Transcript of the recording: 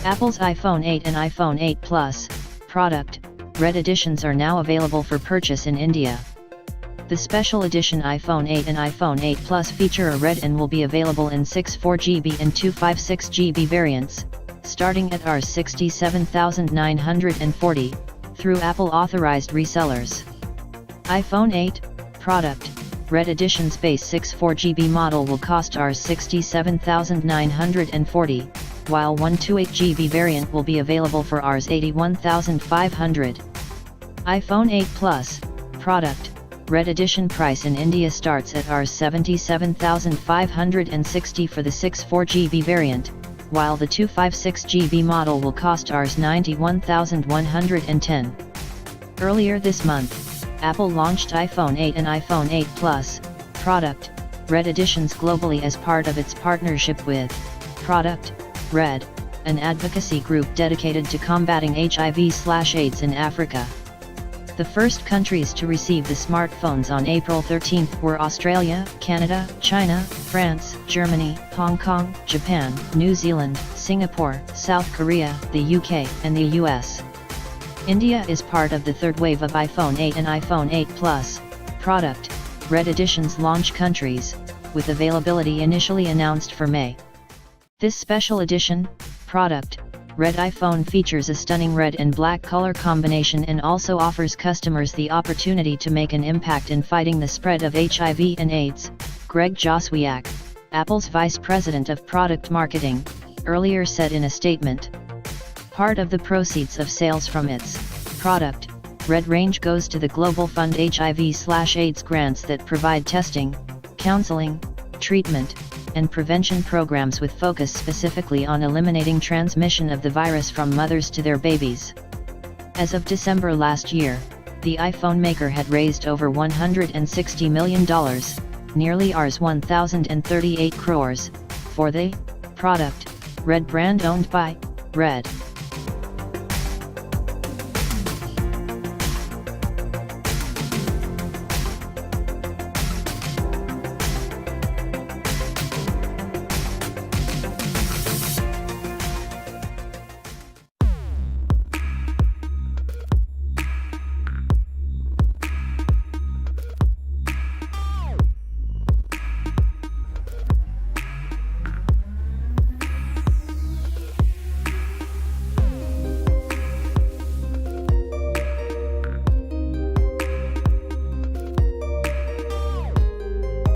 Apple's iPhone 8 and iPhone 8 Plus product, Red editions are now available for purchase in India. The special edition iPhone 8 and iPhone 8 Plus feature a red and will be available in 64GB and 256GB variants, starting at Rs 67,940, through Apple-authorized resellers. iPhone 8 product, Red edition's base 64GB model will cost Rs 67,940, while 128GB variant will be available for Rs 81,500. iPhone 8 Plus product, Red edition price in India starts at Rs 77,560 for the 64GB variant, while the 256GB model will cost Rs 91,110. Earlier this month, Apple launched iPhone 8 and iPhone 8 Plus product, Red editions globally as part of its partnership with Product Red, an advocacy group dedicated to combating HIV/AIDS in Africa. The first countries to receive the smartphones on April 13 were Australia, Canada, China, France, Germany, Hong Kong, Japan, New Zealand, Singapore, South Korea, the UK, and the US. India is part of the third wave of iPhone 8 and iPhone 8 Plus product, Red editions launch countries, with availability initially announced for May. This special edition product, Red iPhone features a stunning red and black color combination and also offers customers the opportunity to make an impact in fighting the spread of HIV and AIDS, Greg Joswiak, Apple's Vice President of Product Marketing, earlier said in a statement. Part of the proceeds of sales from its product, Red range goes to the Global Fund HIV/AIDS grants that provide testing, counseling, treatment, and prevention programs with focus specifically on eliminating transmission of the virus from mothers to their babies. As of December last year, the iPhone maker had raised over $160 million, nearly Rs 1,038 crores, for the product, Red brand owned by Red.